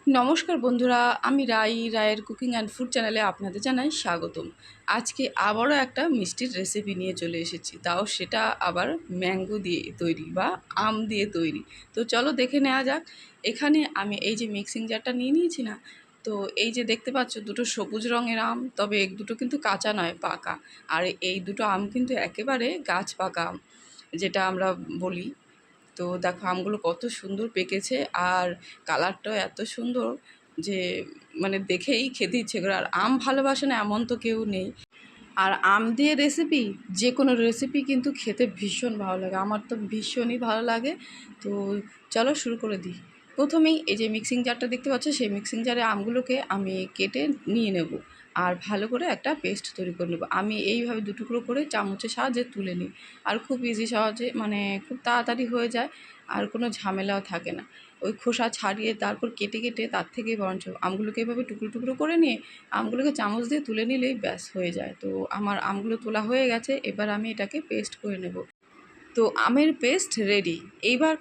নমস্কার বন্ধুরা, আমি রায়ের কুকিং অ্যান্ড ফুড চ্যানেলে আপনাদের জানাই স্বাগতম। আজকে আবারও একটা মিষ্টির রেসিপি নিয়ে চলে এসেছি, তাও সেটা আবার ম্যাঙ্গো দিয়ে তৈরি বা আম দিয়ে তৈরি। তো চলো দেখে নেওয়া যাক। এখানে আমি এই যে মিক্সিং জারটা নিয়ে নিয়েছি না, তো এই যে দেখতে পাচ্ছ দুটো সবুজ রঙের আম, তবে এক দুটো কিন্তু কাঁচা নয়, পাকা। আর এই দুটো আম কিন্তু একেবারে গাছ পাকা আম, যেটা আমরা বলি। তো দেখো আমগুলো কত সুন্দর পেকেছে, আর কালারটাও এত সুন্দর যে মানে দেখেই খেতে ইচ্ছে করে। আর আম ভালোবাসে না এমন তো কেউ নেই। আর আম দিয়ে রেসিপি, যে কোনো রেসিপি কিন্তু খেতে ভীষণ ভালো লাগে, আমার তো ভীষণই ভালো লাগে। তো চলো শুরু করে দিই। প্রথমেই এই যে মিক্সিং জারটা দেখতে পাচ্ছ, সেই মিক্সিং জারে আমগুলোকে আমি কেটে নিয়ে নেব, আর ভালো করে একটা পেস্ট তৈরি করে নেব। আমি এইভাবে দুটুকরো করে চামচের সাহায্যে তুলে নিই, আর খুব ইজি সহজে, মানে খুব তাড়াতাড়ি হয়ে যায়, আর কোনো ঝামেলাও থাকে না। ওই খোসা ছাড়িয়ে তারপর কেটে কেটে তার থেকে বরঞ্চ আমগুলোকে এভাবে টুকরো টুকরো করে নিয়ে আমগুলোকে চামচ দিয়ে তুলে নিলেই ব্যাস হয়ে যায়। তো আমার আমগুলো তোলা হয়ে গেছে, এবার আমি এটাকে পেস্ট করে নেব। তো আমের পেস্ট রেডি। এইবার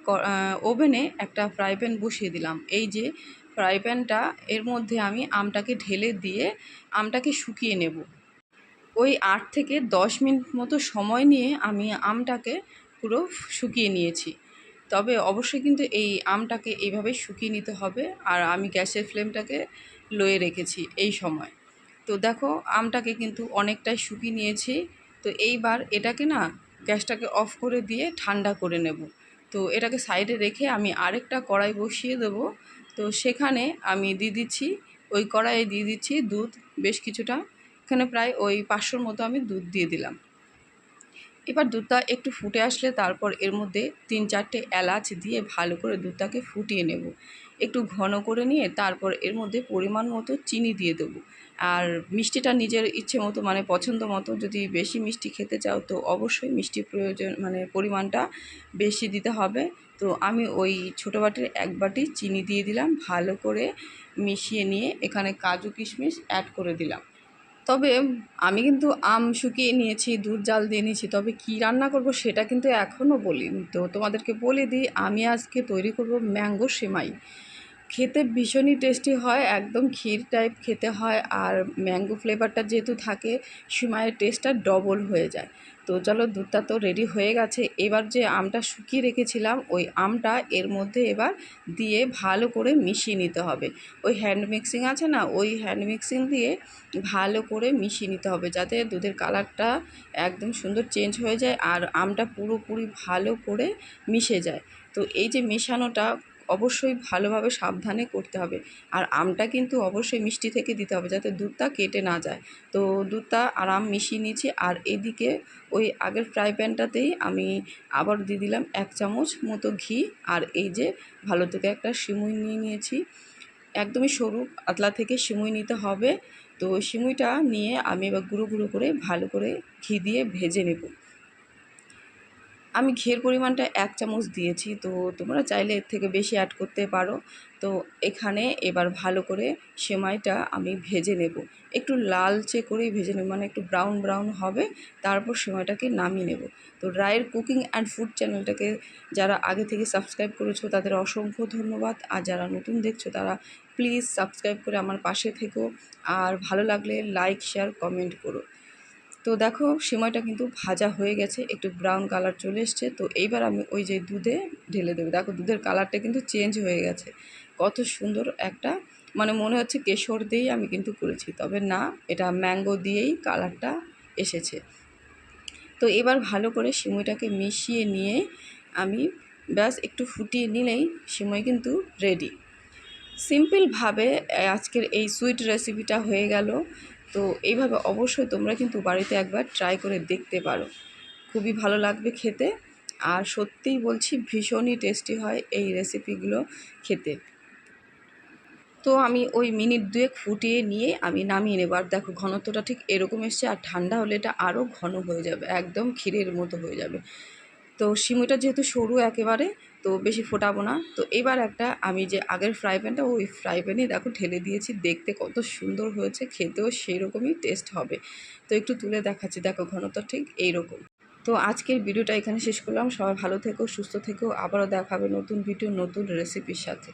ওভেনে একটা ফ্রাই প্যান বসিয়ে দিলাম। এই যে ফ্রাই প্যানটা, এর মধ্যে আমি আমটাকে ঢেলে দিয়ে আমটাকে শুকিয়ে নেব। ওই 8 থেকে 10 মিনিট মতো সময় নিয়ে আমি আমটাকে পুরো শুকিয়ে নিয়েছি। তবে অবশ্যই কিন্তু এই আমটাকে এইভাবে শুকিয়ে নিতে হবে, আর আমি গ্যাসের ফ্লেমটাকে লোয়ে রেখেছি এই সময়। তো দেখো আমটাকে কিন্তু অনেকটাই শুকিয়ে নিয়েছি। তো এইবার এটাকে না, গ্যাসটাকে অফ করে দিয়ে ঠান্ডা করে নেব। তো এটাকে সাইডে রেখে আমি আরেকটা কড়াই বসিয়ে দেবো। তো সেখানে আমি দিয়ে দিচ্ছি, ওই কড়াইয়ে দিয়ে দিচ্ছি দুধ বেশ কিছুটা। এখানে প্রায় ওই 500 মতো আমি দুধ দিয়ে দিলাম। এবার দুধটা একটু ফুটে আসলে তারপর এর মধ্যে 3-4টে এলাচ দিয়ে ভালো করে দুধটাকে ফুটিয়ে নেব। একটু ঘন করে নিয়ে তারপর এর মধ্যে পরিমাণ মতো চিনি দিয়ে দেবো। আর মিষ্টিটা নিজের ইচ্ছে মতো, মানে পছন্দ মতো, যদি বেশি মিষ্টি খেতে চাও তো অবশ্যই মিষ্টি প্রয়োজন, মানে পরিমাণটা বেশি দিতে হবে। তো আমি ওই ছোটো বাটির 1 বাটি চিনি দিয়ে দিলাম, ভালো করে মিশিয়ে নিয়ে এখানে কাজু কিশমিশ অ্যাড করে দিলাম। তবে আমি কিন্তু আম শুকিয়ে নিয়েছি, দুধ জাল দিয়ে নিয়েছি, তবে কী রান্না করব সেটা কিন্তু এখনও বলিনি। তো তোমাদেরকে বলে দিই, আমি আজকে তৈরি করব ম্যাঙ্গো সেমাই। খেতে ভীষণই টেস্টি হয়, একদম ক্ষীর টাইপ খেতে হয়, আর ম্যাঙ্গো ফ্লেভারটা যেহেতু থাকে, সেমাইয়ের টেস্টটা ডবল হয়ে যায়। তো চলো, দুধটা তো রেডি হয়ে গেছে। এবার যে আমটা শুকিয়ে রেখেছিলাম, ওই আমটা এর মধ্যে এবার দিয়ে ভালো করে মিশিয়ে নিতে হবে। ওই হ্যান্ড মিক্সিং আছে না, ওই হ্যান্ড মিক্সিং দিয়ে ভালো করে মিশিয়ে নিতে হবে, যাতে দুধের কালারটা একদম সুন্দর চেঞ্জ হয়ে যায় আর আমটা পুরোপুরি ভালো করে মিশে যায়। তো এই যে মেশানোটা অবশ্যই ভালোভাবে সাবধানে করতে হবে। আর আমটা কিন্তু অবশ্যই মিষ্টি থেকে দিতে হবে, যাতে দুধটা কেটে না যায়। তো দুধটা আর আম মিশিয়ে নিয়েছি, আর এদিকে ওই আগের ফ্রাই প্যানটাতেই আমি আবার দিয়ে দিলাম 1 চামচ মতো ঘি। আর এই যে ভালো থেকে একটা সিমুই নিয়ে নিয়েছি, একদমই সরু পাতলা থেকে সিমুই নিতে হবে। তো সিমুইটা নিয়ে আমি এবার গুঁড়ো গুঁড়ো করে ভালো করে ঘি দিয়ে ভেজে নেব। আমি ঘিয়ের পরিমাণটা 1 চামচ দিয়েছি, তো তোমরা চাইলে এর থেকে বেশি অ্যাড করতে পারো। তো এখানে এবার ভালো করে সেমাইটা আমি ভেজে নেব, একটু লালচে করেই ভেজে নেব, মানে একটু ব্রাউন ব্রাউন হবে, তারপর সেমাইটাকে নামিয়ে নেব। তো রায়ের কুকিং অ্যান্ড ফুড চ্যানেলটাকে যারা আগে থেকে সাবস্ক্রাইব করেছো তাদের অসংখ্য ধন্যবাদ, আর যারা নতুন দেখছো তারা প্লিজ সাবস্ক্রাইব করে আমার পাশে থেকো, আর ভালো লাগলে লাইক শেয়ার কমেন্ট করো। তো দেখো সিমাইটা কিন্তু ভাজা হয়ে গেছে, একটু ব্রাউন কালার চলে এসছে। তো এইবার আমি ওই যে দুধে ঢেলে দেবো। দেখো দুধের কালারটা কিন্তু চেঞ্জ হয়ে গেছে, কত সুন্দর একটা, মানে মনে হচ্ছে কেশর দিয়েই আমি কিন্তু করেছি, তবে না, এটা ম্যাঙ্গো দিয়েই কালারটা এসেছে। তো এবার ভালো করে সিমইটাকে মিশিয়ে নিয়ে আমি ব্যাস একটু ফুটিয়ে নিলেই সিমই কিন্তু রেডি। সিম্পলভাবে আজকের এই সুইট রেসিপিটা হয়ে গেল। তো এইভাবে অবশ্যই তোমরা কিন্তু বাড়িতে একবার ট্রাই করে দেখতে পারো, খুবই ভালো লাগবে খেতে। আর সত্যিই বলছি, ভীষণই টেস্টি হয় এই রেসিপিগুলো খেতে। তো আমি ওই মিনিট 2 ফুটিয়ে নিয়ে আমি নামিয়ে নেব। আর দেখো ঘনত্বটা ঠিক এরকম এসছে, আর ঠান্ডা হলে এটা আরও ঘন হয়ে যাবে, একদম ক্ষীরের মতো হয়ে যাবে। তো সিমইটা যেহেতু সরু একেবারে, তো বেশি ফোটাবো না। তো এবার একটা আমি যে আগের ফ্রাই প্যানটা, ওই ফ্রাই প্যানে দেখো ঢেলে দিয়েছি, দেখতে কত সুন্দর হয়েছে, খেতেও সেই রকমই টেস্ট হবে। তো একটু তুলে দেখাচ্ছি, দেখো ঘনত্ব ঠিক এইরকম। তো আজকের ভিডিওটা এখানে শেষ করলাম। সবাই ভালো থেকো, সুস্থ থেকো, আবারও দেখাবে নতুন ভিডিও নতুন রেসিপির সাথে।